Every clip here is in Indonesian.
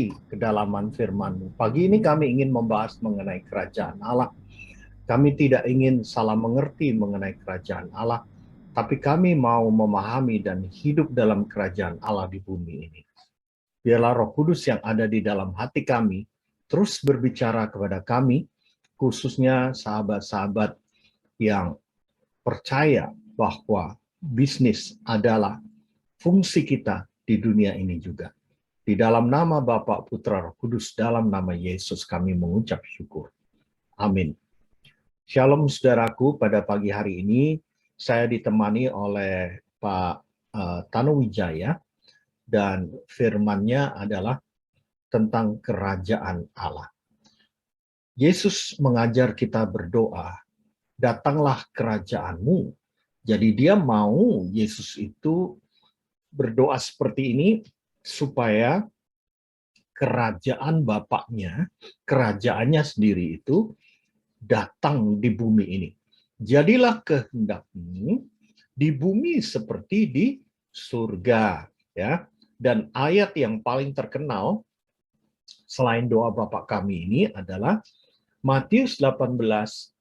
kedalaman firman-Mu. Pagi ini kami ingin membahas mengenai kerajaan Allah. Kami tidak ingin salah mengerti mengenai kerajaan Allah, tapi kami mau memahami dan hidup dalam kerajaan Allah di bumi ini. Biarlah Roh Kudus yang ada di dalam hati kami terus berbicara kepada kami, khususnya sahabat-sahabat yang percaya bahwa bisnis adalah fungsi kita di dunia ini juga. Di dalam nama Bapa, Putra, Roh Kudus, dalam nama Yesus kami mengucap syukur. Amin. Shalom saudaraku, pada pagi hari ini saya ditemani oleh Pak Tanu Wijaya dan firman-Nya adalah tentang kerajaan Allah. Yesus mengajar kita berdoa, datanglah kerajaan-Mu. Jadi dia mau Yesus itu berdoa seperti ini supaya kerajaan Bapaknya, kerajaannya sendiri itu datang di bumi ini. Jadilah kehendak-Mu di bumi seperti di surga, ya. Dan ayat yang paling terkenal selain doa Bapa kami ini adalah Matius 18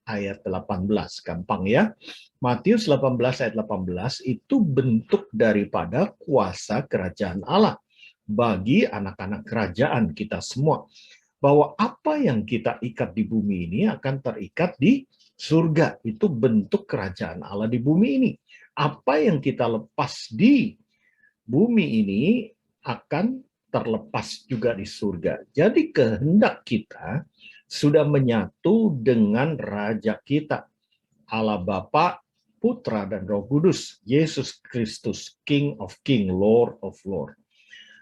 ayat 18. Gampang ya. Matius 18 ayat 18 itu bentuk daripada kuasa kerajaan Allah bagi anak-anak kerajaan kita semua. Bahwa apa yang kita ikat di bumi ini akan terikat di surga. Itu bentuk kerajaan Allah di bumi ini. Apa yang kita lepas di bumi ini akan terlepas juga di surga. Jadi kehendak kita sudah menyatu dengan Raja kita, Allah Bapa, Putra, dan Roh Kudus, Yesus Kristus, King of King, Lord of Lord.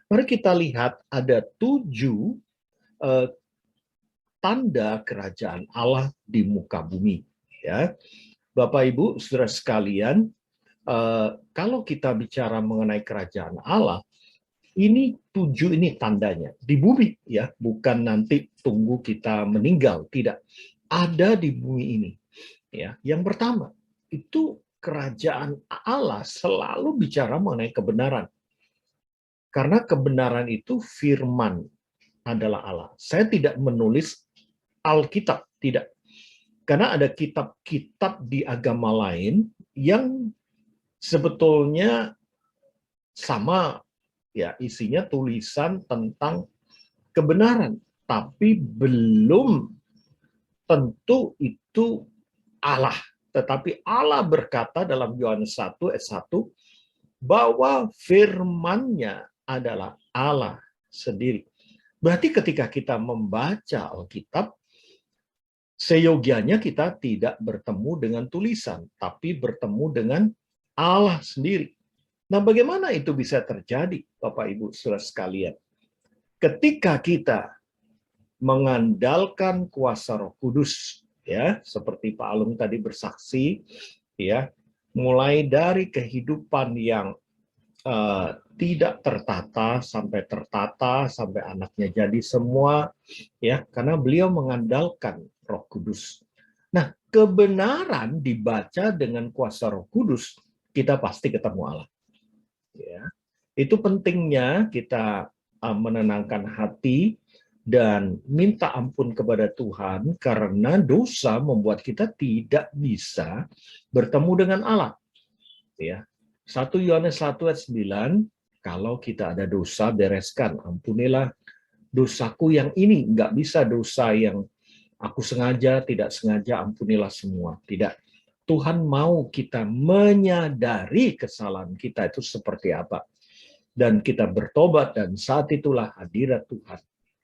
Mari kita lihat ada 7 tanda kerajaan Allah di muka bumi. Ya, Bapak Ibu, saudara sekalian, kalau kita bicara mengenai kerajaan Allah, ini 7 ini tandanya di bumi, ya, bukan nanti tunggu kita meninggal, tidak, ada di bumi ini. Ya, yang pertama itu kerajaan Allah selalu bicara mengenai kebenaran, karena kebenaran itu firman adalah Allah. Saya tidak menulis Alkitab, tidak. Karena ada kitab-kitab di agama lain yang sebetulnya sama, ya, isinya tulisan tentang kebenaran, tapi belum tentu itu Allah. Tetapi Allah berkata dalam Yohanes 1 ayat 1 bahwa firman-Nya adalah Allah sendiri. Berarti ketika kita membaca Alkitab, seyogianya kita tidak bertemu dengan tulisan, tapi bertemu dengan Allah sendiri. Nah, bagaimana itu bisa terjadi, Bapak Ibu saudara sekalian? Ketika kita mengandalkan kuasa Roh Kudus, ya, seperti Pak Alung tadi bersaksi, ya, mulai dari kehidupan yang tidak tertata sampai anaknya jadi semua, ya, karena beliau mengandalkan Roh Kudus. Nah, kebenaran dibaca dengan kuasa Roh Kudus, kita pasti ketemu Allah. Ya, itu pentingnya kita menenangkan hati dan minta ampun kepada Tuhan, karena dosa membuat kita tidak bisa bertemu dengan Allah. Ya, 1 Yohanes 1 ayat 9, kalau kita ada dosa, bereskan, ampunilah dosaku yang ini. Nggak bisa dosa yang aku sengaja, tidak sengaja, ampunilah semua. Tidak. Tuhan mau kita menyadari kesalahan kita itu seperti apa. Dan kita bertobat, dan saat itulah hadirat Tuhan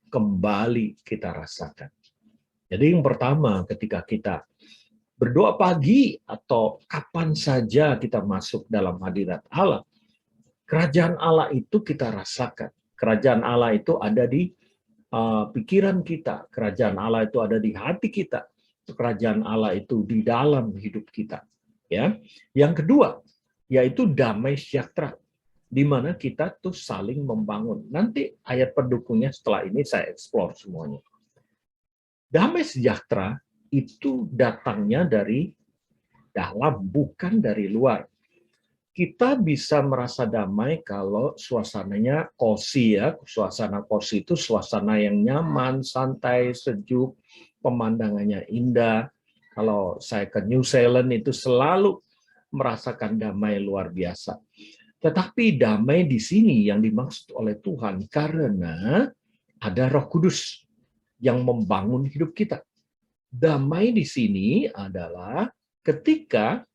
kembali kita rasakan. Jadi yang pertama, ketika kita berdoa pagi atau kapan saja kita masuk dalam hadirat Allah, kerajaan Allah itu kita rasakan. Kerajaan Allah itu ada di pikiran kita. Kerajaan Allah itu ada di hati kita. Kerajaan Allah itu di dalam hidup kita. Ya. Yang kedua, yaitu damai sejahtera, di mana kita tuh saling membangun. Nanti ayat pendukungnya setelah ini saya eksplor semuanya. Damai sejahtera itu datangnya dari dalam, bukan dari luar. Kita bisa merasa damai kalau suasananya cozy ya. Suasana cozy itu suasana yang nyaman, santai, sejuk, pemandangannya indah. Kalau saya ke New Zealand itu selalu merasakan damai luar biasa. Tetapi damai di sini yang dimaksud oleh Tuhan karena ada Roh Kudus yang membangun hidup kita. Damai di sini adalah ketika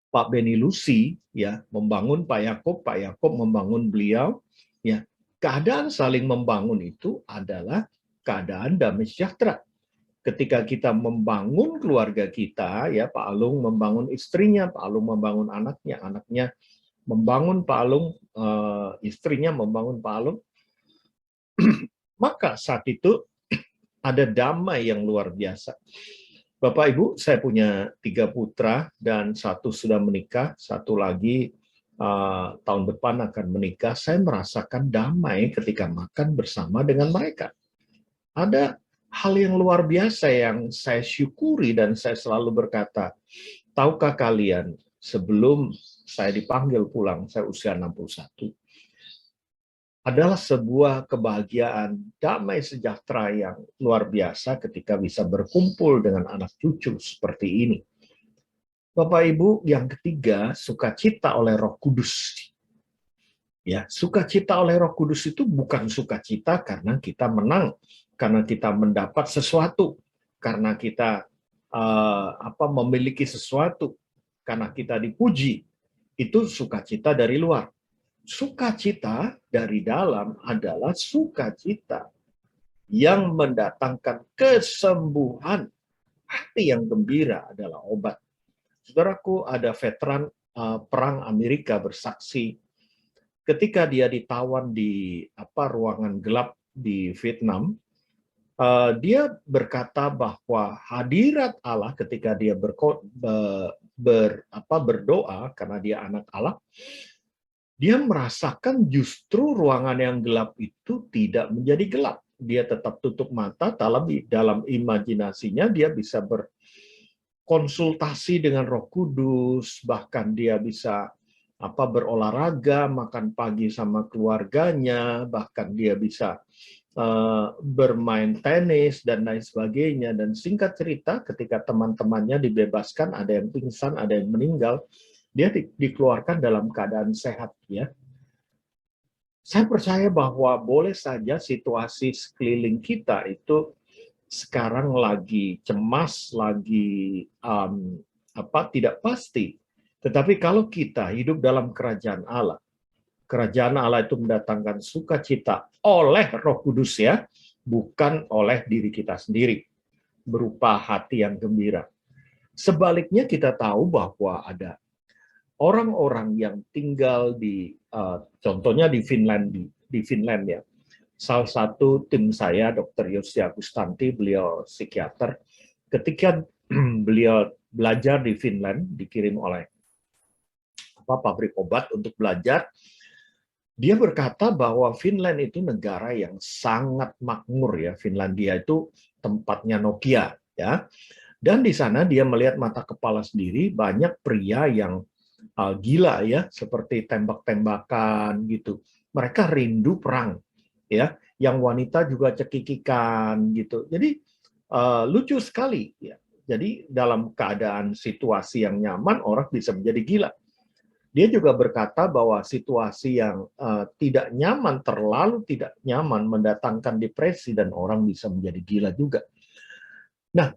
Pak Beni Lucy ya membangun Pak Yakob membangun beliau, ya keadaan saling membangun itu adalah keadaan damai sejahtera. Ketika kita membangun keluarga kita, ya Pak Alung membangun istrinya, Pak Alung membangun anaknya, anaknya membangun Pak Alung, istrinya membangun Pak Alung, maka saat itu ada damai yang luar biasa. Bapak Ibu, saya punya 3 putra dan 1 sudah menikah, 1 lagi tahun depan akan menikah. Saya merasakan damai ketika makan bersama dengan mereka. Ada hal yang luar biasa yang saya syukuri dan saya selalu berkata, tahukah kalian sebelum saya dipanggil pulang, saya usia 61, adalah sebuah kebahagiaan, damai sejahtera yang luar biasa ketika bisa berkumpul dengan anak cucu seperti ini. Bapak Ibu, yang ketiga, sukacita oleh Roh Kudus. Ya, sukacita oleh Roh Kudus itu bukan sukacita karena kita menang, karena kita mendapat sesuatu, karena kita memiliki sesuatu, karena kita dipuji. Itu sukacita dari luar. Sukacita dari dalam adalah sukacita yang mendatangkan kesembuhan. Hati yang gembira adalah obat. Saudaraku, ada veteran perang Amerika bersaksi ketika dia ditawan di ruangan gelap di Vietnam, dia berkata bahwa hadirat Allah ketika dia berdoa karena dia anak Allah, dia merasakan justru ruangan yang gelap itu tidak menjadi gelap. Dia tetap tutup mata, dalam imajinasinya dia bisa berkonsultasi dengan Roh Kudus, bahkan dia bisa berolahraga, makan pagi sama keluarganya, bahkan dia bisa bermain tenis dan lain sebagainya. Dan singkat cerita, ketika teman-temannya dibebaskan, ada yang pingsan, ada yang meninggal, dia dikeluarkan dalam keadaan sehat, ya. Saya percaya bahwa boleh saja situasi sekeliling kita itu sekarang lagi cemas, lagi tidak pasti. Tetapi kalau kita hidup dalam kerajaan Allah itu mendatangkan sukacita oleh Roh Kudus, ya, bukan oleh diri kita sendiri, berupa hati yang gembira. Sebaliknya kita tahu bahwa ada orang-orang yang tinggal di contohnya di Finland ya. Salah satu tim saya, Dr. Yosi Agustanti, beliau psikiater, ketika beliau belajar di Finland, dikirim oleh pabrik obat untuk belajar, dia berkata bahwa Finland itu negara yang sangat makmur, ya. Finlandia itu tempatnya Nokia, ya. Dan di sana dia melihat mata kepala sendiri banyak pria yang gila, ya, seperti tembak-tembakan gitu. Mereka rindu perang, ya. Yang wanita juga cekikikan gitu. Jadi lucu sekali, ya. Jadi dalam keadaan situasi yang nyaman orang bisa menjadi gila. Dia juga berkata bahwa situasi yang tidak nyaman, terlalu tidak nyaman, mendatangkan depresi dan orang bisa menjadi gila juga. Nah,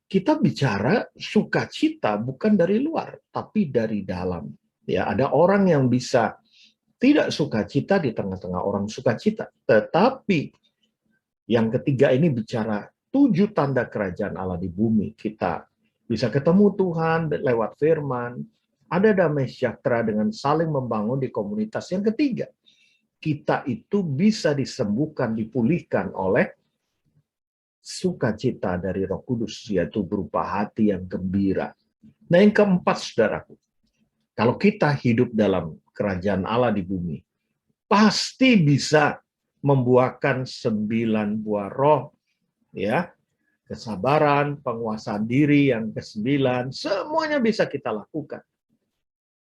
kita bicara sukacita bukan dari luar, tapi dari dalam. Ya, ada orang yang bisa tidak sukacita di tengah-tengah orang sukacita. Tetapi yang ketiga ini bicara 7 tanda kerajaan Allah di bumi. Kita bisa ketemu Tuhan lewat firman, ada damai sejahtera dengan saling membangun di komunitas. Yang ketiga, kita itu bisa disembuhkan, dipulihkan oleh sukacita dari Roh Kudus, yaitu berupa hati yang gembira. Nah, yang keempat, saudaraku, kalau kita hidup dalam kerajaan Allah di bumi, pasti bisa membuahkan 9 buah roh, ya, kesabaran, penguasaan diri yang ke-9, semuanya bisa kita lakukan.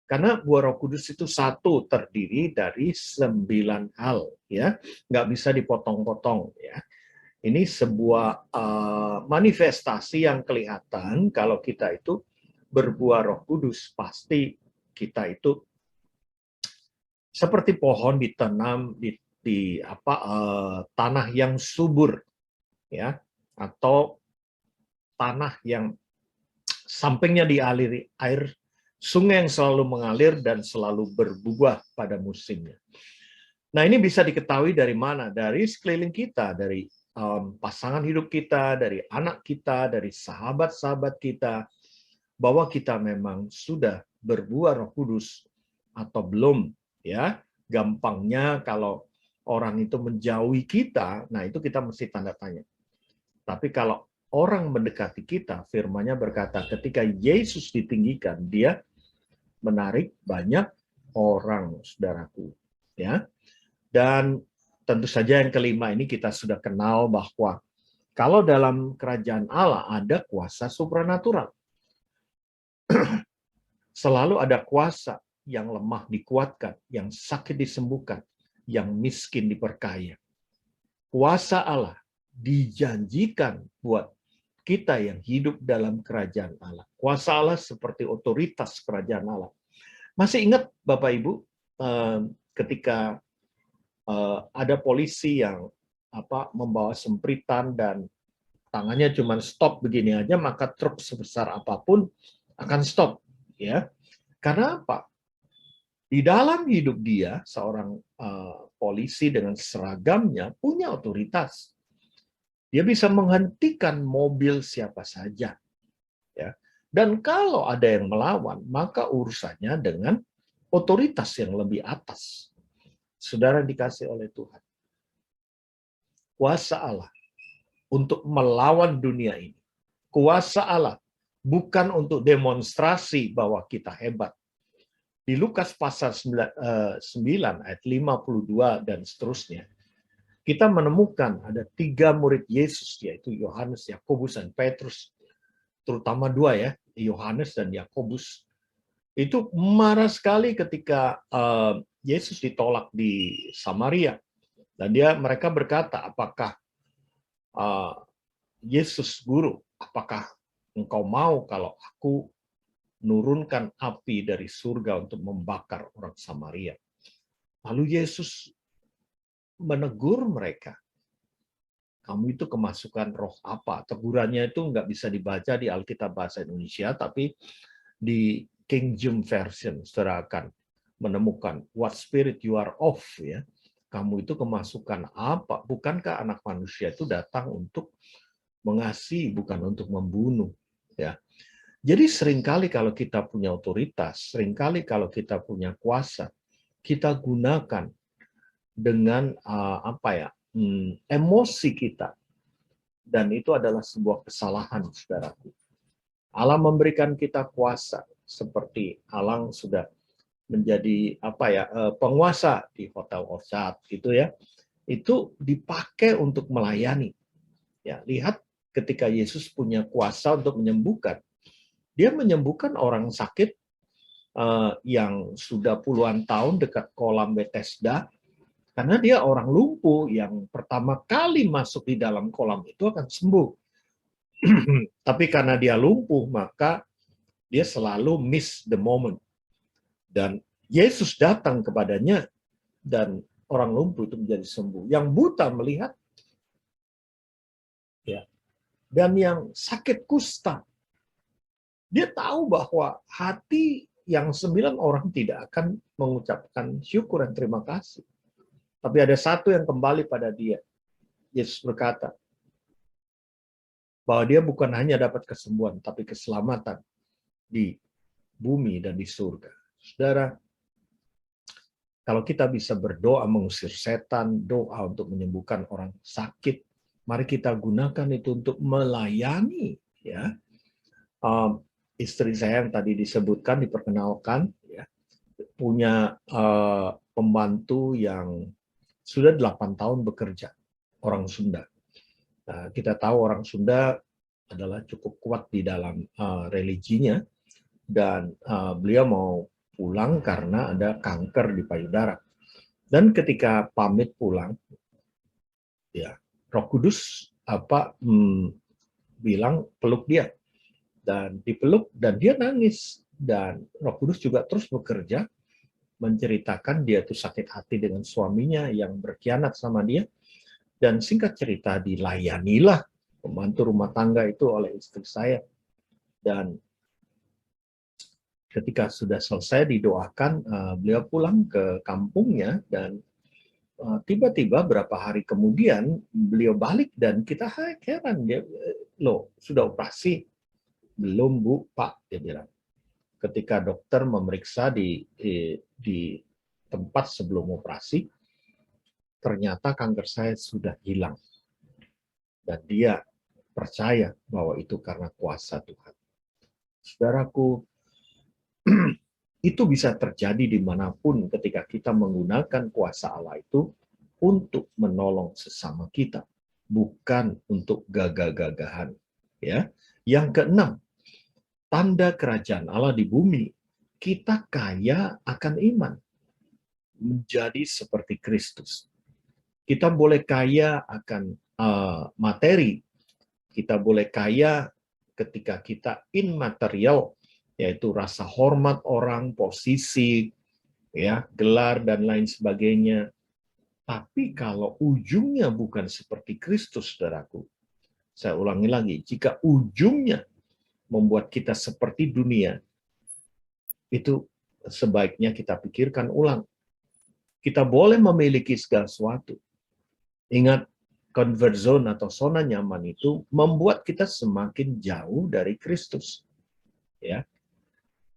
Karena buah Roh Kudus itu satu, terdiri dari 9 hal, ya, nggak bisa dipotong-potong, ya. Ini sebuah manifestasi yang kelihatan kalau kita itu berbuah Roh Kudus. Pasti kita itu seperti pohon ditanam di tanah yang subur, ya, atau tanah yang sampingnya dialiri air sungai yang selalu mengalir dan selalu berbuah pada musimnya. Nah, ini bisa diketahui dari mana? Dari sekeliling kita, dari pasangan hidup kita, dari anak kita, dari sahabat-sahabat kita, bahwa kita memang sudah berbuah Roh Kudus atau belum, ya. Gampangnya kalau orang itu menjauhi kita, nah itu kita mesti tanda tanya. Tapi kalau orang mendekati kita, firman-Nya berkata ketika Yesus ditinggikan, dia menarik banyak orang, saudaraku, ya. Dan tentu saja yang kelima ini kita sudah kenal bahwa kalau dalam kerajaan Allah ada kuasa supranatural. Selalu ada kuasa yang lemah dikuatkan, yang sakit disembuhkan, yang miskin diperkaya. Kuasa Allah dijanjikan buat kita yang hidup dalam kerajaan Allah. Kuasa Allah seperti otoritas kerajaan Allah. Masih ingat Bapak Ibu ketika ada polisi yang membawa sempritan dan tangannya cuma stop begini aja, maka truk sebesar apapun akan stop, ya. Karena apa? Di dalam hidup dia, seorang polisi dengan seragamnya punya otoritas. Dia bisa menghentikan mobil siapa saja, ya. Dan kalau ada yang melawan, maka urusannya dengan otoritas yang lebih atas. Saudara dikasih oleh Tuhan. Kuasa Allah untuk melawan dunia ini. Kuasa Allah bukan untuk demonstrasi bahwa kita hebat. Di Lukas pasal 9 ayat 52 dan seterusnya, kita menemukan ada 3 murid Yesus, yaitu Yohanes, Yakobus, dan Petrus. Terutama 2 ya, Yohanes dan Yakobus. Itu marah sekali ketika Yesus ditolak di Samaria. Dan mereka berkata, apakah Yesus Guru, apakah engkau mau kalau aku nurunkan api dari surga untuk membakar orang Samaria? Lalu Yesus menegur mereka. Kamu itu kemasukan roh apa? Tegurannya itu nggak bisa dibaca di Alkitab bahasa Indonesia, tapi di King James Version, saudara akan menemukan what spirit you are of, ya. Kamu itu kemasukan apa? Bukankah anak manusia itu datang untuk mengasihi, bukan untuk membunuh, ya. Jadi seringkali kalau kita punya otoritas, seringkali kalau kita punya kuasa, kita gunakan dengan emosi kita. Dan itu adalah sebuah kesalahan, saudaraku. Allah memberikan kita kuasa, seperti Allah sudah menjadi penguasa di Hotel Orchard gitu ya. Itu dipakai untuk melayani. Ya, lihat ketika Yesus punya kuasa untuk menyembuhkan. Dia menyembuhkan orang sakit yang sudah puluhan tahun dekat kolam Bethesda, karena dia orang lumpuh yang pertama kali masuk di dalam kolam itu akan sembuh. Tapi karena dia lumpuh, maka dia selalu miss the moment. Dan Yesus datang kepadanya, dan orang lumpuh itu menjadi sembuh. Yang buta melihat, ya. Dan yang sakit kusta, dia tahu bahwa hati yang 9 orang tidak akan mengucapkan syukur dan terima kasih. Tapi ada satu yang kembali pada dia. Yesus berkata bahwa dia bukan hanya dapat kesembuhan, tapi keselamatan di bumi dan di surga. Saudara, kalau kita bisa berdoa mengusir setan, doa untuk menyembuhkan orang sakit, mari kita gunakan itu untuk melayani, ya. Istri saya yang tadi disebutkan, diperkenalkan, ya, punya pembantu yang sudah 8 tahun bekerja, orang Sunda. Nah, kita tahu orang Sunda adalah cukup kuat di dalam religinya, dan beliau mau pulang karena ada kanker di payudara. Dan ketika pamit pulang, ya Roh Kudus bilang peluk dia, dan dipeluk dan dia nangis, dan Roh Kudus juga terus bekerja menceritakan dia tuh sakit hati dengan suaminya yang berkhianat sama dia, dan singkat cerita dilayanilah pembantu rumah tangga itu oleh istri saya. Dan ketika sudah selesai didoakan, beliau pulang ke kampungnya, dan tiba-tiba berapa hari kemudian beliau balik dan kita heran, dia, loh sudah operasi? Belum Bu, Pak, dia bilang. Ketika dokter memeriksa di tempat sebelum operasi, ternyata kanker saya sudah hilang. Dan dia percaya bahwa itu karena kuasa Tuhan. Saudaraku, itu bisa terjadi dimanapun ketika kita menggunakan kuasa Allah itu untuk menolong sesama kita, bukan untuk gagah-gagahan. Ya. Yang keenam, tanda kerajaan Allah di bumi, kita kaya akan iman, menjadi seperti Kristus. Kita boleh kaya akan materi, kita boleh kaya ketika kita immaterial, yaitu rasa hormat orang, posisi, ya, gelar dan lain sebagainya. Tapi kalau ujungnya bukan seperti Kristus, saudaraku, saya ulangi lagi, jika ujungnya membuat kita seperti dunia, itu sebaiknya kita pikirkan ulang. Kita boleh memiliki segala sesuatu. Ingat, comfort zone atau zona nyaman itu membuat kita semakin jauh dari Kristus. Ya.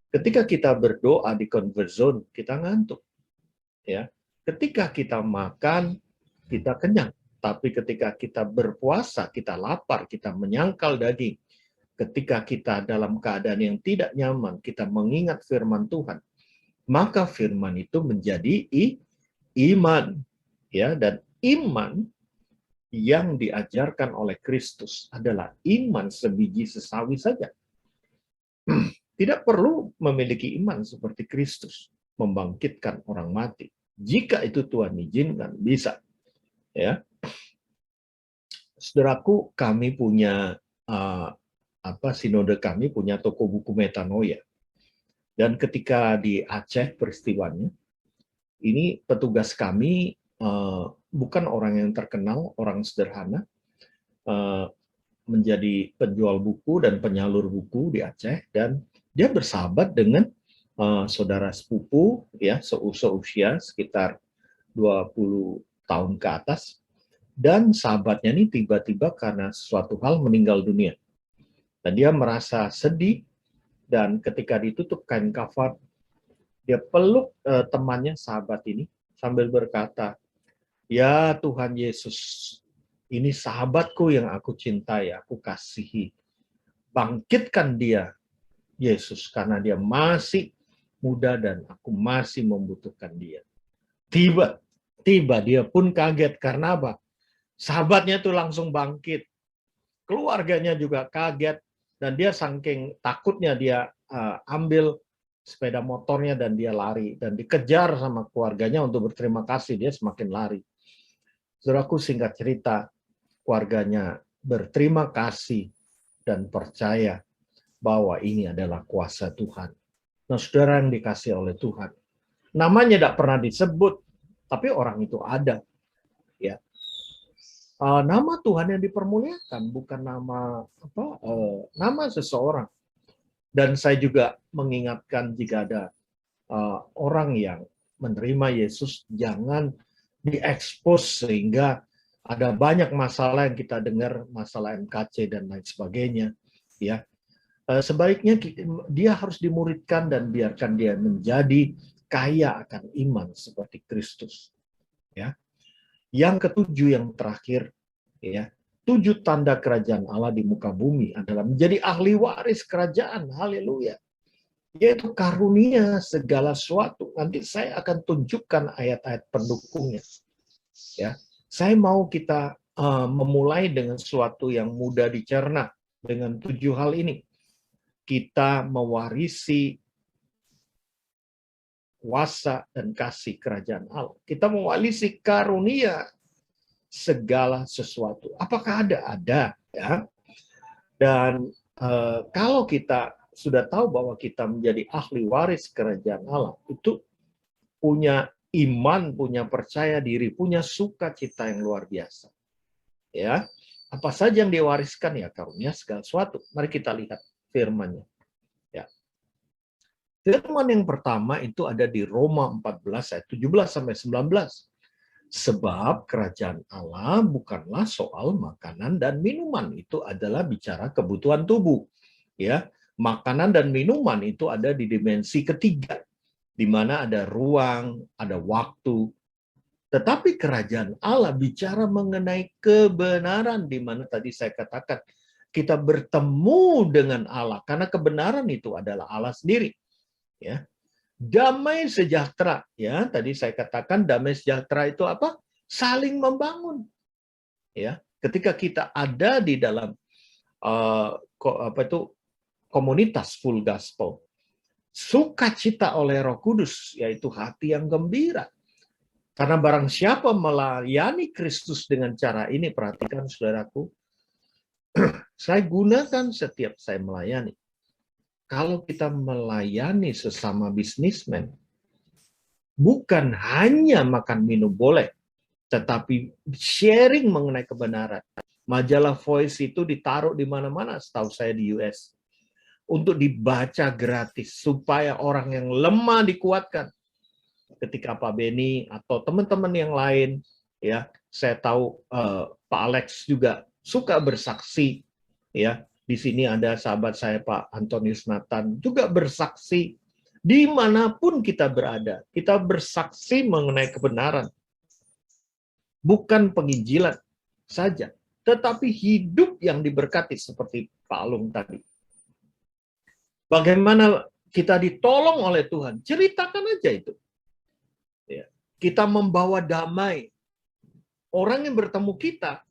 Ketika kita berdoa di comfort zone, kita ngantuk. Ya. Ketika kita makan, kita kenyang. Tapi ketika kita berpuasa, kita lapar, kita menyangkal daging. Ketika kita dalam keadaan yang tidak nyaman, kita mengingat firman Tuhan, maka firman itu menjadi iman. Ya, dan iman yang diajarkan oleh Kristus adalah iman sebiji sesawi saja. Tidak perlu memiliki iman seperti Kristus, membangkitkan orang mati. Jika itu Tuhan izinkan, bisa. Ya, saudaraku, kami punya sinode kami punya toko buku metanoia. Dan ketika di Aceh peristiwanya, ini petugas kami bukan orang yang terkenal, orang sederhana, menjadi penjual buku dan penyalur buku di Aceh, dan dia bersahabat dengan saudara sepupu, ya, seusia sekitar 20 tahun ke atas, dan sahabatnya ini tiba-tiba karena suatu hal meninggal dunia. Dan dia merasa sedih, dan ketika ditutup kain kafan, dia peluk temannya, sahabat ini, sambil berkata, "Ya Tuhan Yesus, ini sahabatku yang aku cintai, aku kasihi. Bangkitkan dia, Yesus, karena dia masih muda dan aku masih membutuhkan dia." Tiba dia pun kaget, karena apa? Sahabatnya tuh langsung bangkit. Keluarganya juga kaget, dan dia saking takutnya dia ambil sepeda motornya dan dia lari, dan dikejar sama keluarganya untuk berterima kasih, dia semakin lari. Saudaraku, singkat cerita, keluarganya berterima kasih dan percaya bahwa ini adalah kuasa Tuhan. Nah, saudara yang dikasih oleh Tuhan, namanya tidak pernah disebut, tapi orang itu ada. Ya, nama Tuhan yang dipermuliakan, bukan nama seseorang. Dan saya juga mengingatkan, jika ada orang yang menerima Yesus, jangan diekspos sehingga ada banyak masalah yang kita dengar, masalah MKC dan lain sebagainya. Ya, sebaiknya dia harus dimuridkan dan biarkan dia menjadi kaya akan iman seperti Kristus. Ya, yang ketujuh, yang terakhir, ya, 7 tanda kerajaan Allah di muka bumi adalah menjadi ahli waris kerajaan. Haleluya. Yaitu karunia segala sesuatu. Nanti saya akan tunjukkan ayat-ayat pendukungnya. Ya, saya mau kita memulai dengan sesuatu yang mudah dicerna dengan 7 hal ini. Kita mewarisi kuasa dan kasih kerajaan Allah. Kita mewarisi karunia segala sesuatu. Apakah ada? Ada, ya. Dan kalau kita sudah tahu bahwa kita menjadi ahli waris kerajaan Allah, itu punya iman, punya percaya diri, punya sukacita yang luar biasa. Ya, apa saja yang diwariskan ya karunia segala sesuatu. Mari kita lihat firman-Nya. Ya. Firman yang pertama itu ada di Roma 14 ayat 17 sampai 19. Sebab kerajaan Allah bukanlah soal makanan dan minuman, itu adalah bicara kebutuhan tubuh. Ya, makanan dan minuman itu ada di dimensi ketiga, di mana ada ruang, ada waktu. Tetapi kerajaan Allah bicara mengenai kebenaran, di mana tadi saya katakan kita bertemu dengan Allah karena kebenaran itu adalah Allah sendiri. Ya. Damai sejahtera, ya tadi saya katakan damai sejahtera itu apa? Saling membangun. Ya, ketika kita ada di dalam komunitas full gospel, sukacita oleh Roh Kudus, yaitu hati yang gembira. Karena barang siapa melayani Kristus dengan cara ini, perhatikan saudaraku, saya gunakan setiap saya melayani. Kalau kita melayani sesama bisnismen, bukan hanya makan minum boleh, tetapi sharing mengenai kebenaran. Majalah Voice itu ditaruh di mana-mana, setahu saya di US, untuk dibaca gratis, supaya orang yang lemah dikuatkan. Ketika Pak Beni atau teman-teman yang lain, ya saya tahu Pak Alex juga suka bersaksi, ya. Di sini ada sahabat saya Pak Antonius Nathan juga bersaksi. Dimanapun kita berada, kita bersaksi mengenai kebenaran. Bukan penginjilan saja, tetapi hidup yang diberkati seperti Pak Alung tadi. Bagaimana kita ditolong oleh Tuhan, ceritakan aja itu. Ya. Kita membawa damai. Orang yang bertemu kita,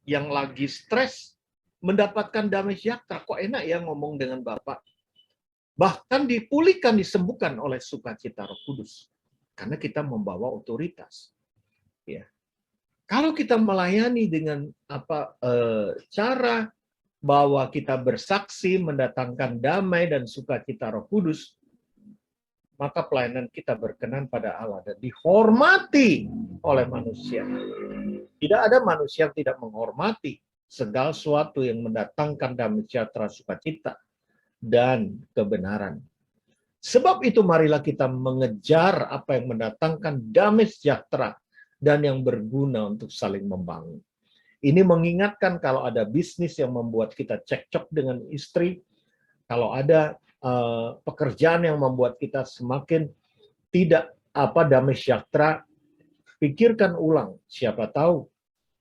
yang lagi stres, mendapatkan damai sejahtera. Kok enak ya ngomong dengan Bapak. Bahkan dipulihkan, disembuhkan oleh sukacita Roh Kudus. Karena kita membawa otoritas. Ya. Kalau kita melayani dengan cara bahwa kita bersaksi, mendatangkan damai dan sukacita Roh Kudus, maka pelayanan kita berkenan pada Allah dan dihormati oleh manusia. Tidak ada manusia yang tidak menghormati segala sesuatu yang mendatangkan damai sejahtera, sukacita, dan kebenaran. Sebab itu marilah kita mengejar apa yang mendatangkan damai sejahtera dan yang berguna untuk saling membangun. Ini mengingatkan kalau ada bisnis yang membuat kita cekcok dengan istri, kalau ada pekerjaan yang membuat kita semakin tidak damai sejahtera, pikirkan ulang. Siapa tahu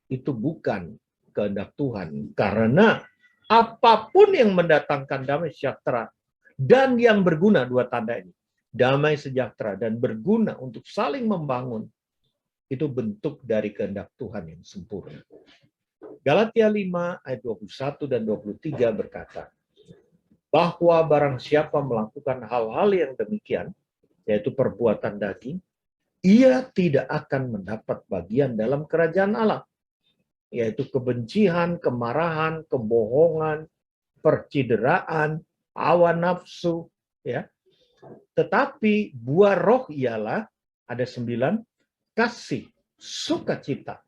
itu bukan kehendak Tuhan. Karena apapun yang mendatangkan damai sejahtera dan yang berguna, dua tanda ini, damai sejahtera dan berguna untuk saling membangun, itu bentuk dari kehendak Tuhan yang sempurna. Galatia 5 ayat 21 dan 23 berkata, bahwa barang siapa melakukan hal-hal yang demikian, yaitu perbuatan daging, ia tidak akan mendapat bagian dalam kerajaan Allah, yaitu kebencian, kemarahan, kebohongan, percideraan, hawa nafsu, ya. Tetapi buah roh ialah ada 9, kasih, sukacita,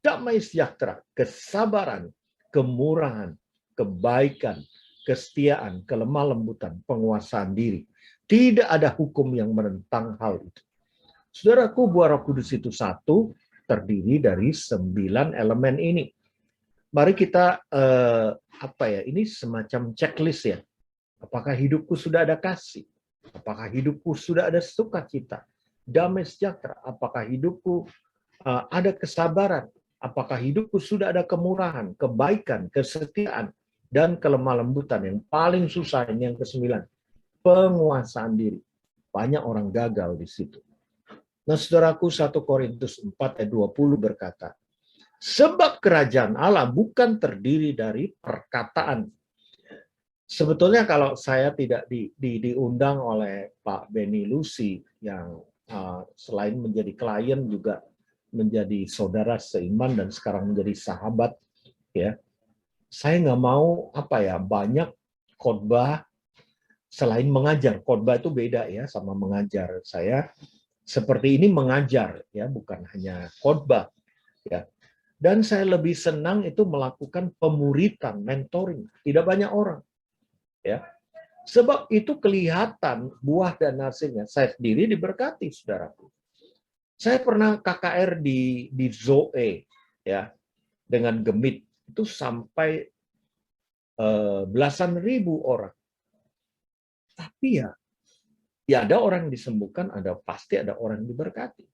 damai sejahtera, kesabaran, kemurahan, kebaikan, kesetiaan, kelemah lembutan, penguasaan diri. Tidak ada hukum yang menentang hal itu. Saudaraku, buah Roh Kudus itu satu, terdiri dari 9 elemen ini. Mari kita ini semacam checklist ya. Apakah hidupku sudah ada kasih? Apakah hidupku sudah ada sukacita, damai sejahtera? Apakah hidupku ada kesabaran? Apakah hidupku sudah ada kemurahan, kebaikan, kesetiaan, dan kelemah lembutan? Yang paling susah ini yang ke-9, penguasaan diri. Banyak orang gagal di situ. Nah, saudaraku, 1 Korintus 4 ayat 20 berkata, sebab kerajaan Allah bukan terdiri dari perkataan, Sebetulnya kalau saya tidak diundang oleh Pak Benny Lucy yang selain menjadi klien juga menjadi saudara seiman dan sekarang menjadi sahabat, ya, saya nggak mau banyak khotbah selain mengajar. Khotbah itu beda ya sama mengajar. Saya seperti ini mengajar ya, bukan hanya khotbah ya. Dan saya lebih senang itu melakukan pemuritan, mentoring. Tidak banyak orang ya. Sebab itu kelihatan buah dan hasilnya. Saya sendiri diberkati, saudaraku. Saya pernah KKR di Zoe ya, dengan Gemit itu sampai belasan ribu orang. Tapi ya ada orang yang disembuhkan, pasti ada orang yang diberkati.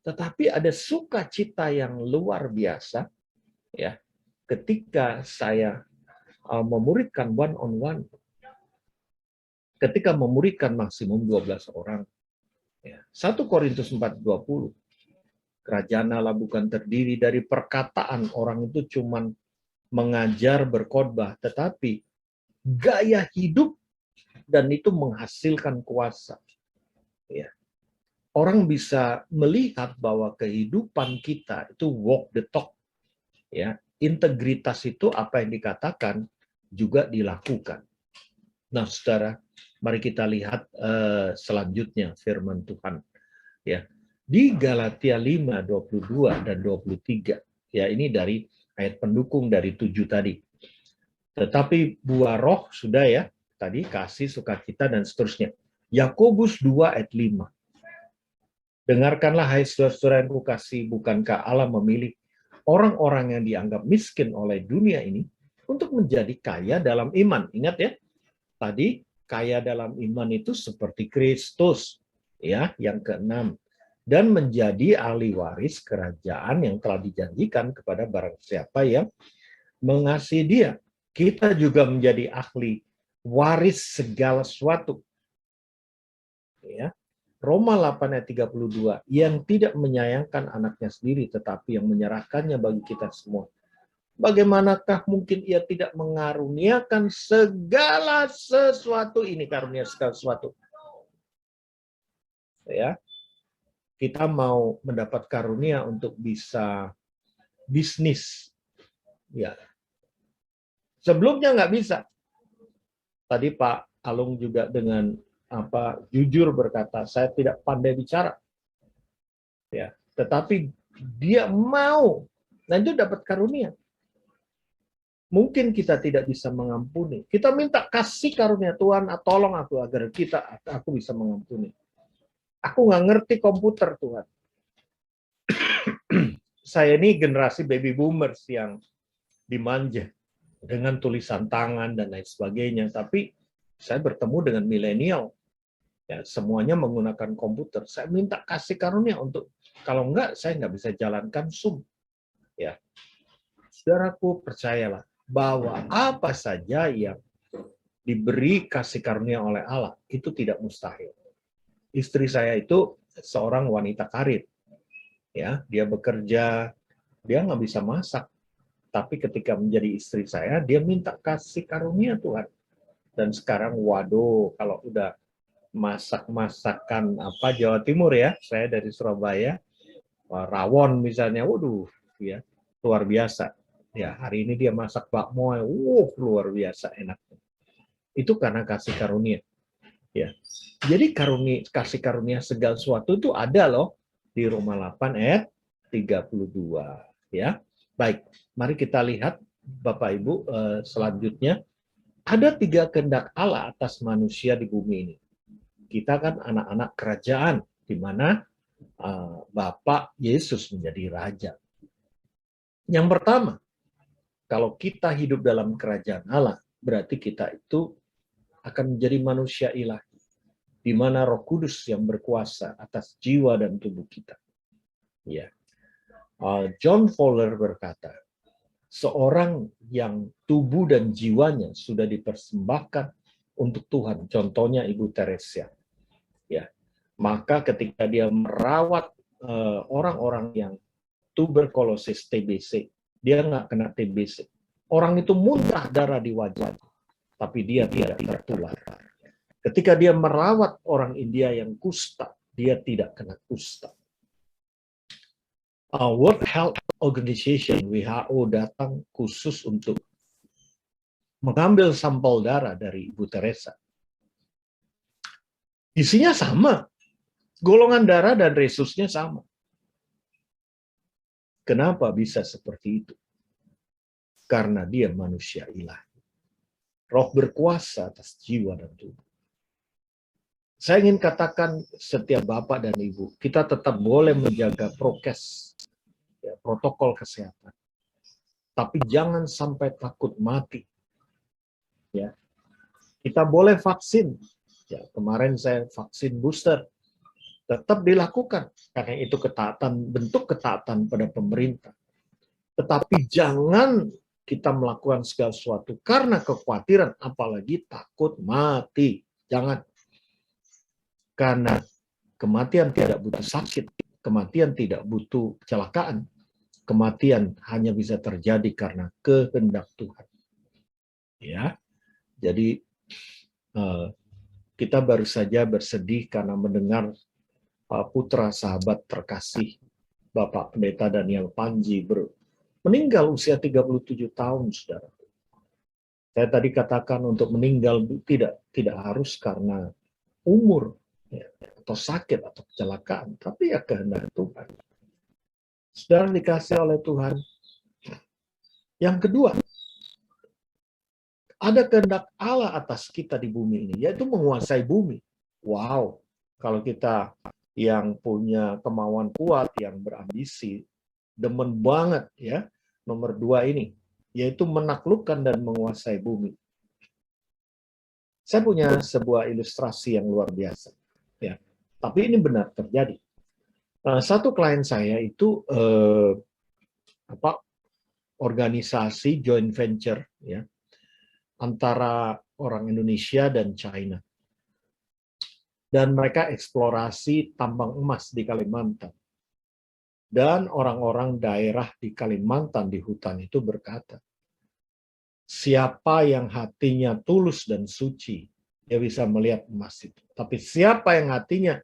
Tetapi ada sukacita yang luar biasa ya ketika saya memuridkan one on one. Ketika memuridkan maksimum 12 orang. Ya. 1 Korintus 4:20. Kerajaan Allah bukan terdiri dari perkataan orang itu cuman mengajar berkhotbah, tetapi gaya hidup dan itu menghasilkan kuasa. Ya. Orang bisa melihat bahwa kehidupan kita itu walk the talk. Ya. Integritas itu apa yang dikatakan juga dilakukan. Nah, saudara, mari kita lihat selanjutnya firman Tuhan. Ya, di Galatia 5:22 dan 23. Ya, ini dari ayat pendukung dari 7 tadi. Tetapi buah roh sudah ya, tadi kasih, sukacita dan seterusnya. Yakobus 2 ayat 5. Dengarkanlah hai saudara-saudara yang kukasihi, bukankah Allah memilih orang-orang yang dianggap miskin oleh dunia ini untuk menjadi kaya dalam iman. Ingat ya, tadi kaya dalam iman itu seperti Kristus, ya, yang keenam, dan menjadi ahli waris kerajaan yang telah dijanjikan kepada barang siapa yang mengasihi Dia. Kita juga menjadi ahli waris segala sesuatu. Ya. Roma 8 ayat 32, yang tidak menyayangkan anaknya sendiri, tetapi yang menyerahkannya bagi kita semua. Bagaimanakah mungkin ia tidak mengaruniakan segala sesuatu? Ini karunia segala sesuatu. Ya, kita mau mendapat karunia untuk bisa bisnis. Ya, sebelumnya nggak bisa. Tadi Pak Alung juga dengan jujur berkata, saya tidak pandai bicara. Ya, tetapi dia mau, nah itu dapat karunia. Mungkin kita tidak bisa mengampuni. Kita minta kasih karunia Tuhan, tolong aku agar aku bisa mengampuni. Aku nggak ngerti komputer, Tuhan. Saya ini generasi baby boomers yang dimanja dengan tulisan tangan dan lain sebagainya. Tapi saya bertemu dengan milenial. Ya, semuanya menggunakan komputer. Saya minta kasih karunia untuk, kalau enggak, saya nggak bisa jalankan Zoom. Ya. Saudaraku, percayalah bahwa apa saja yang diberi kasih karunia oleh Allah, itu tidak mustahil. Istri saya itu seorang wanita karir. Ya, dia bekerja, dia nggak bisa masak. Tapi ketika menjadi istri saya, dia minta kasih karunia Tuhan. Dan sekarang, waduh, kalau udah masak-masakan Jawa Timur ya, saya dari Surabaya, rawon misalnya, waduh, ya luar biasa. Ya, hari ini dia masak bakmo, luar biasa enaknya. Itu karena kasih karunia. Ya. Jadi kasih karunia segala sesuatu itu ada loh di Roma 8 ayat 32. Ya. Baik, mari kita lihat Bapak Ibu selanjutnya. Ada 3 kehendak Allah atas manusia di bumi ini. Kita kan anak-anak kerajaan, di mana Bapak Yesus menjadi raja. Yang pertama, kalau kita hidup dalam kerajaan Allah, berarti kita itu akan menjadi manusia ilahi, di mana Roh Kudus yang berkuasa atas jiwa dan tubuh kita. Ya, John Fowler berkata, seorang yang tubuh dan jiwanya sudah dipersembahkan untuk Tuhan, contohnya Ibu Teresia, ya, maka ketika dia merawat orang-orang yang tuberkulosis TBC, dia nggak kena TBC. Orang itu muntah darah di wajah. tapi dia tidak tertular. Ketika dia merawat orang India yang kusta, dia tidak kena kusta. World Health Organization, WHO, datang khusus untuk mengambil sampel darah dari Ibu Teresa. Isinya sama, golongan darah dan resusnya sama. Kenapa bisa seperti itu? Karena dia manusia ilahi. Roh berkuasa atas jiwa dan tubuh. Saya ingin katakan setiap bapak dan ibu, kita tetap boleh menjaga prokes, ya, protokol kesehatan. Tapi jangan sampai takut mati. Ya, kita boleh vaksin. Ya, kemarin saya vaksin booster, tetap dilakukan karena itu bentuk ketaatan pada pemerintah. Tetapi jangan kita melakukan segala sesuatu karena kekhawatiran, apalagi takut mati. Jangan. Karena kematian tidak butuh sakit, kematian tidak butuh kecelakaan. Kematian hanya bisa terjadi karena kehendak Tuhan. Ya. Jadi kita baru saja bersedih karena mendengar putra sahabat terkasih Bapak Pendeta Daniel Panji meninggal usia 37 tahun, saudara. Saya tadi katakan untuk meninggal tidak harus karena umur, ya, atau sakit atau kecelakaan, tapi ya kehendak Tuhan. Saudara dikasih oleh Tuhan. Yang kedua, ada kehendak Allah atas kita di bumi ini, yaitu menguasai bumi. Wow, kalau kita yang punya kemauan kuat, yang berambisi, demen banget ya, nomor 2 ini, yaitu menaklukkan dan menguasai bumi. Saya punya sebuah ilustrasi yang luar biasa, ya. Tapi ini benar terjadi. Satu klien saya itu organisasi joint venture, ya, antara orang Indonesia dan China. Dan mereka eksplorasi tambang emas di Kalimantan. Dan orang-orang daerah di Kalimantan di hutan itu berkata, siapa yang hatinya tulus dan suci, dia bisa melihat emas itu. Tapi siapa yang hatinya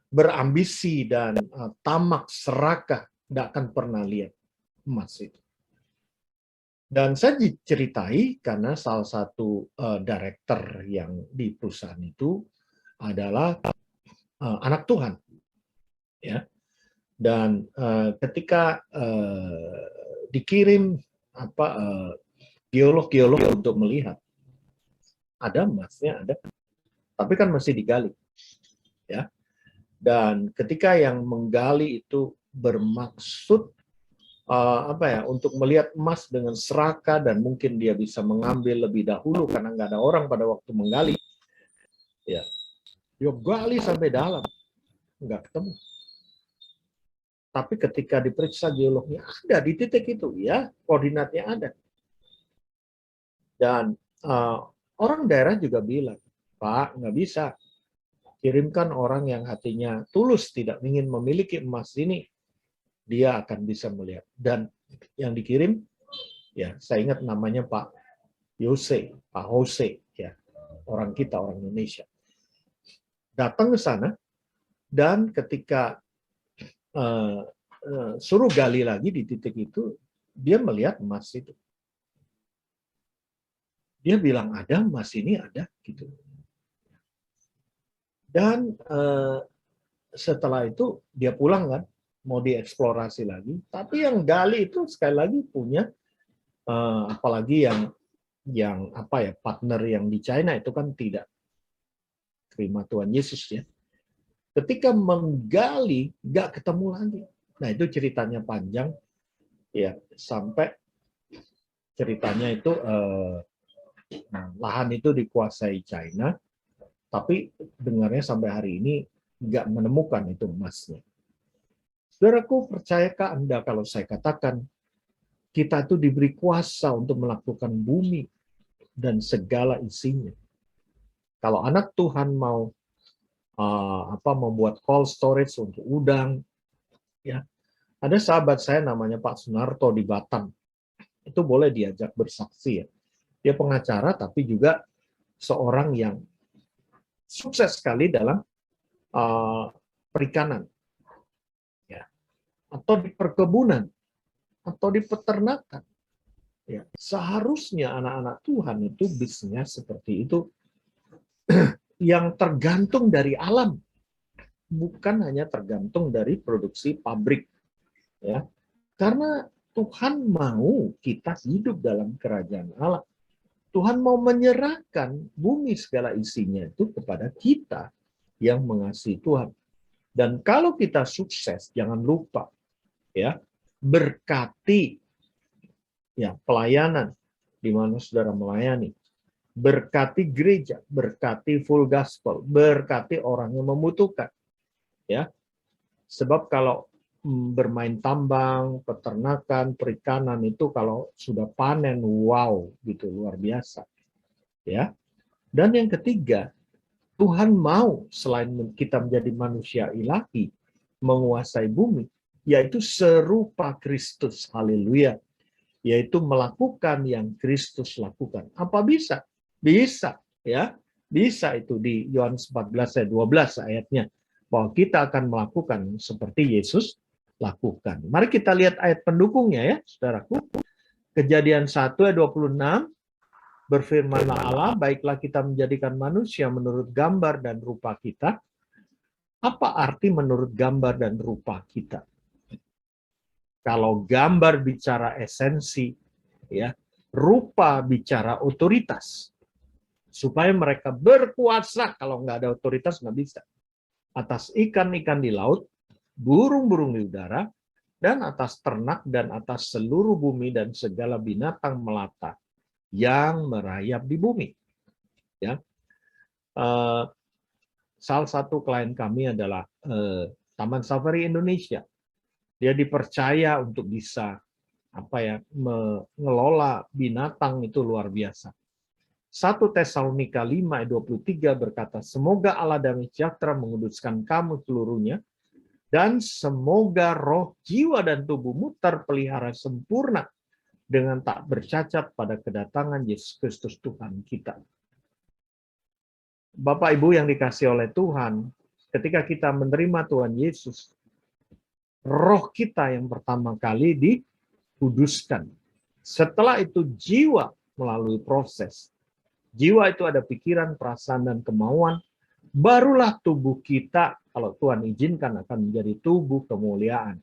berambisi dan tamak serakah, tidak akan pernah lihat emas itu. Dan saya diceritai karena salah satu director yang di perusahaan itu adalah anak Tuhan, ya. Dan ketika dikirim geolog-geolog untuk melihat, ada emasnya, ada, tapi kan masih digali, ya. Dan ketika yang menggali itu bermaksud untuk melihat emas dengan serakah dan mungkin dia bisa mengambil lebih dahulu karena nggak ada orang pada waktu menggali, ya, dia gali sampai dalam, nggak ketemu. Tapi ketika diperiksa geolognya ada di titik itu, ya, koordinatnya ada. Dan orang daerah juga bilang, Pak, nggak bisa, kirimkan orang yang hatinya tulus tidak ingin memiliki emas ini, dia akan bisa melihat. Dan yang dikirim, ya, saya ingat namanya Pak Jose, ya, orang kita, orang Indonesia. Datang ke sana, dan ketika suruh gali lagi di titik itu, dia melihat emas itu. Dia bilang, ada emas ini, ada, gitu. Dan setelah itu dia pulang kan, mau dieksplorasi lagi. Tapi yang gali itu sekali lagi punya, apalagi yang partner yang di China itu kan tidak terima Tuhan Yesus, ya. Ketika menggali nggak ketemu lagi. Nah, itu ceritanya panjang, ya, sampai ceritanya itu lahan itu dikuasai China, tapi dengarnya sampai hari ini nggak menemukan itu emasnya. Saudaraku, percayakah Anda kalau saya katakan kita itu diberi kuasa untuk melakukan bumi dan segala isinya. Kalau anak Tuhan mau membuat cold storage untuk udang, ya, ada sahabat saya namanya Pak Sunarto di Batam, itu boleh diajak bersaksi, ya. Dia pengacara tapi juga seorang yang sukses sekali dalam perikanan, ya, atau di perkebunan, atau di peternakan. Ya, seharusnya anak-anak Tuhan itu bisnisnya seperti itu, yang tergantung dari alam, bukan hanya tergantung dari produksi pabrik. Ya, karena Tuhan mau kita hidup dalam kerajaan Allah. Tuhan mau menyerahkan bumi segala isinya itu kepada kita yang mengasihi Tuhan. Dan kalau kita sukses, jangan lupa ya, berkati ya pelayanan di mana saudara melayani, berkati gereja, berkati full gospel, berkati orang yang membutuhkan, ya. Sebab kalau bermain tambang, peternakan, perikanan itu kalau sudah panen, wow, gitu luar biasa, ya. Dan yang ketiga, Tuhan mau selain kita menjadi manusia ilahi, menguasai bumi, yaitu serupa Kristus, haleluya. Yaitu melakukan yang Kristus lakukan. Apa bisa? Bisa, ya. Bisa itu di Yohanes 14 ayat 12 ayatnya, bahwa kita akan melakukan seperti Yesus lakukan. Mari kita lihat ayat pendukungnya ya, saudaraku. Kejadian 1 ayat 26, berfirmanlah Allah, baiklah kita menjadikan manusia menurut gambar dan rupa kita. Apa arti menurut gambar dan rupa kita? Kalau gambar bicara esensi, ya, rupa bicara otoritas. Supaya mereka berkuasa, kalau nggak ada otoritas nggak bisa. Atas ikan-ikan di laut, burung-burung di udara, dan atas ternak dan atas seluruh bumi dan segala binatang melata yang merayap di bumi. Ya, salah satu klien kami adalah Taman Safari Indonesia. Dia dipercaya untuk bisa mengelola binatang itu luar biasa. 1 Tesalonika 5 ayat 23 berkata, semoga Allah damai sejahtera menguduskan kamu seluruhnya, dan semoga roh, jiwa, dan tubuhmu terpelihara sempurna dengan tak bercacat pada kedatangan Yesus Kristus Tuhan kita. Bapak Ibu yang dikasihi oleh Tuhan, ketika kita menerima Tuhan Yesus, roh kita yang pertama kali dikuduskan. Setelah itu jiwa melalui proses. Jiwa itu ada pikiran, perasaan, dan kemauan. Barulah tubuh kita, kalau Tuhan izinkan, akan menjadi tubuh kemuliaan.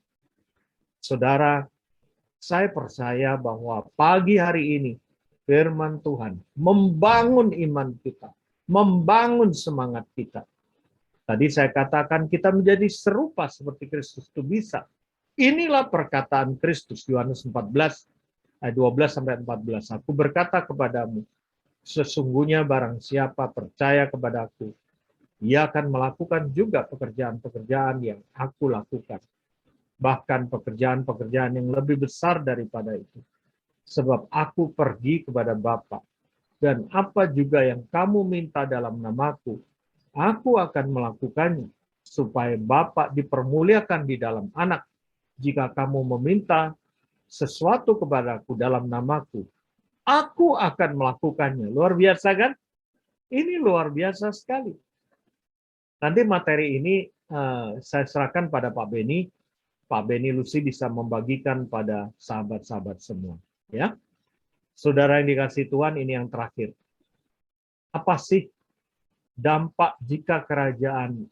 Saudara, saya percaya bahwa pagi hari ini, firman Tuhan membangun iman kita, membangun semangat kita. Tadi saya katakan kita menjadi serupa seperti Kristus itu bisa. Inilah perkataan Kristus, Yohanes 14, ayat 12-14. Aku berkata kepadamu, sesungguhnya barang siapa percaya kepadaku, ia akan melakukan juga pekerjaan-pekerjaan yang aku lakukan. Bahkan pekerjaan-pekerjaan yang lebih besar daripada itu. Sebab aku pergi kepada Bapa. Dan apa juga yang kamu minta dalam namaku, aku akan melakukannya, supaya Bapa dipermuliakan di dalam anak. Jika kamu meminta sesuatu kepadaku dalam namaku, aku akan melakukannya. Luar biasa kan? Ini luar biasa sekali. Nanti materi ini saya serahkan pada Pak Beni. Pak Beni Lucy bisa membagikan pada sahabat-sahabat semua. Ya, saudara yang dikasihi Tuhan, ini yang terakhir. Apa sih dampak jika kerajaan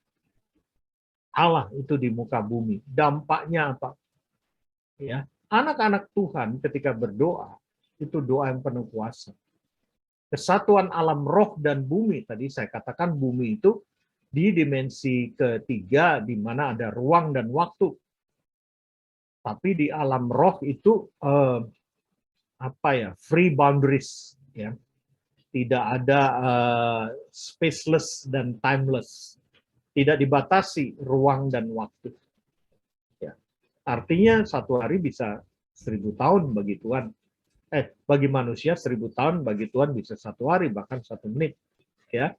Allah itu di muka bumi? Dampaknya apa? Ya, anak-anak Tuhan ketika berdoa, itu doa yang penuh kuasa. Kesatuan alam roh dan bumi, tadi saya katakan bumi itu di dimensi ketiga, di mana ada ruang dan waktu. Tapi di alam roh itu free boundaries, ya. Tidak ada spaceless dan timeless. Tidak dibatasi ruang dan waktu. Ya. Artinya satu hari bisa 1000 tahun bagi Tuhan. Bagi manusia 1000 tahun, bagi Tuhan bisa 1 hari, bahkan 1 menit. Ya.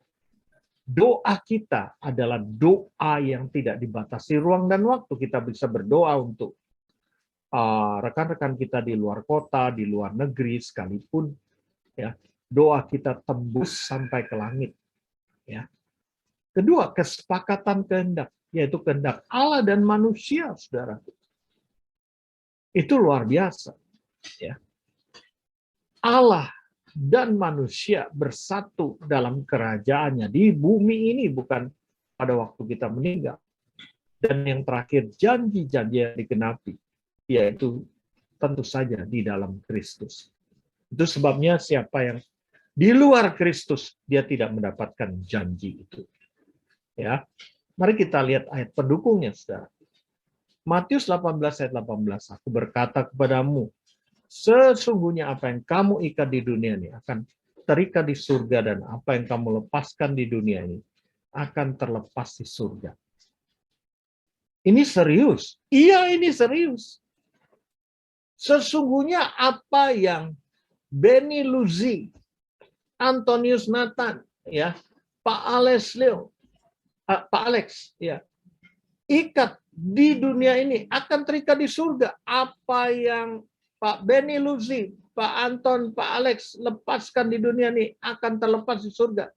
Doa kita adalah doa yang tidak dibatasi ruang dan waktu. Kita bisa berdoa untuk rekan-rekan kita di luar kota, di luar negeri sekalipun. Ya. doa kita tembus sampai ke langit. Ya. Kedua, kesepakatan kehendak, yaitu kehendak Allah dan manusia, saudara. Itu luar biasa. Ya. Allah dan manusia bersatu dalam kerajaannya di bumi ini, bukan pada waktu kita meninggal. Dan yang terakhir, janji-janji yang digenapi, yaitu tentu saja di dalam Kristus. Itu sebabnya siapa yang di luar Kristus, dia tidak mendapatkan janji itu. Ya, mari kita lihat ayat pendukungnya, saudara. Matius 18 ayat 18, aku berkata kepadamu, sesungguhnya apa yang kamu ikat di dunia ini akan terikat di surga, dan apa yang kamu lepaskan di dunia ini akan terlepas di surga. Ini serius. Iya, ini serius. Sesungguhnya apa yang Benny Luzi, Antonius Nathan, ya, Pak Alex, ya, ikat di dunia ini akan terikat di surga. Apa yang Pak Benny Luzi, Pak Anton, Pak Alex lepaskan di dunia ini akan terlepas di surga.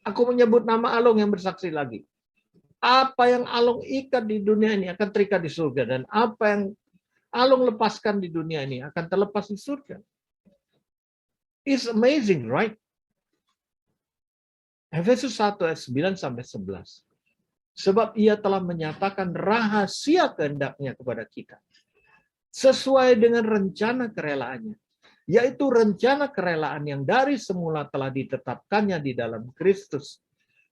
Aku menyebut nama Alung yang bersaksi lagi. Apa yang Alung ikat di dunia ini akan terikat di surga, dan apa yang Alung lepaskan di dunia ini akan terlepas di surga. It's amazing, right? Efesus 1 ayat 9 sampai 11. Sebab ia telah menyatakan rahasia kehendaknya kepada kita, sesuai dengan rencana kerelaannya, yaitu rencana kerelaan yang dari semula telah ditetapkannya di dalam Kristus,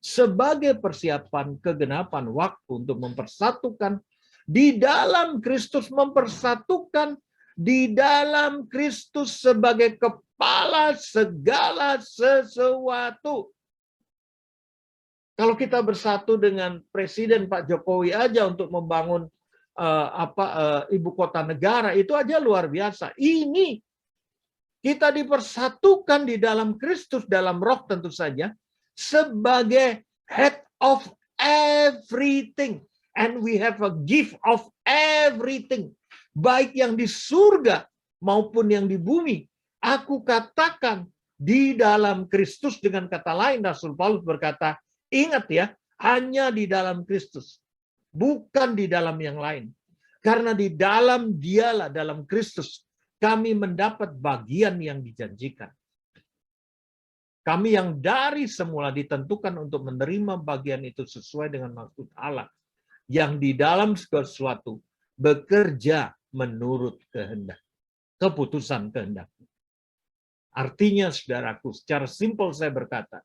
sebagai persiapan kegenapan waktu untuk mempersatukan di dalam Kristus, mempersatukan di dalam Kristus sebagai kepala segala sesuatu. Kalau kita bersatu dengan Presiden Pak Jokowi aja untuk membangun ibu kota negara, itu aja luar biasa. Ini kita dipersatukan di dalam Kristus, dalam roh tentu saja, sebagai head of everything, and we have a gift of everything, baik yang di surga maupun yang di bumi. Aku katakan di dalam Kristus. Dengan kata lain, Rasul Paulus berkata, ingat ya, hanya di dalam Kristus, bukan di dalam yang lain. Karena di dalam Dialah, dalam Kristus, kami mendapat bagian yang dijanjikan. Kami yang dari semula ditentukan untuk menerima bagian itu sesuai dengan maksud Allah, yang di dalam segala sesuatu bekerja menurut kehendak, keputusan kehendak. Artinya, saudaraku, secara simpel saya berkata,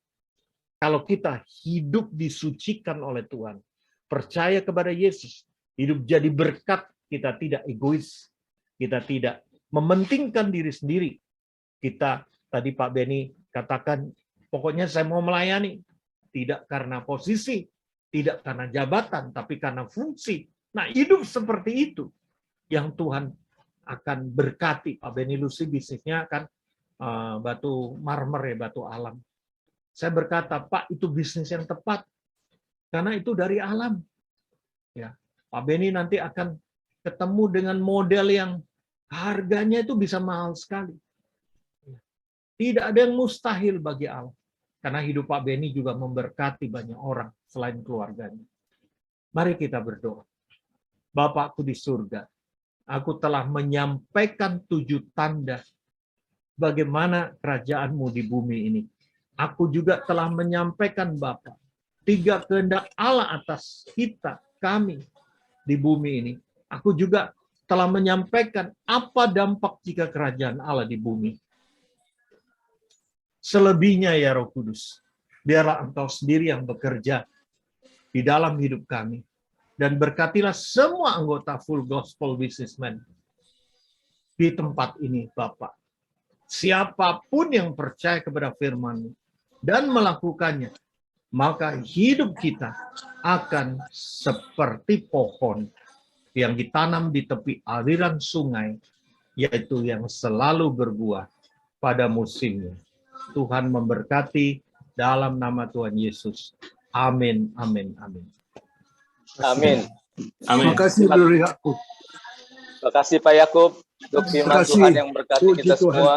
kalau kita hidup disucikan oleh Tuhan, percaya kepada Yesus, hidup jadi berkat, kita tidak egois, kita tidak mementingkan diri sendiri. Kita, tadi Pak Benny katakan, pokoknya saya mau melayani, tidak karena posisi, tidak karena jabatan, tapi karena fungsi. Nah, hidup seperti itu yang Tuhan akan berkati. Pak Benny Lucy bisnisnya kan batu marmer, ya, batu alam. Saya berkata, Pak, itu bisnis yang tepat, karena itu dari alam. Ya, Pak Benny nanti akan ketemu dengan model yang harganya itu bisa mahal sekali. Tidak ada yang mustahil bagi Allah. Karena hidup Pak Benny juga memberkati banyak orang selain keluarganya. Mari kita berdoa. Bapakku di surga, aku telah menyampaikan 7 tanda bagaimana kerajaan-Mu di bumi ini. Aku juga telah menyampaikan Bapa, 3 kehendak Allah atas kita, kami di bumi ini. Aku juga telah menyampaikan apa dampak jika kerajaan Allah di bumi. Selebihnya ya Roh Kudus, biarlah Engkau sendiri yang bekerja di dalam hidup kami. Dan berkatilah semua anggota Full Gospel Businessman di tempat ini, Bapak. Siapapun yang percaya kepada firman-Mu dan melakukannya, maka hidup kita akan seperti pohon yang ditanam di tepi aliran sungai, yaitu yang selalu berbuah pada musimnya. Tuhan memberkati dalam nama Tuhan Yesus. Amin, amin, amin. Amin. Terima kasih, Bro Yakub. Terima kasih Pak Yakub untuk firman Tuhan yang berkati kita semua.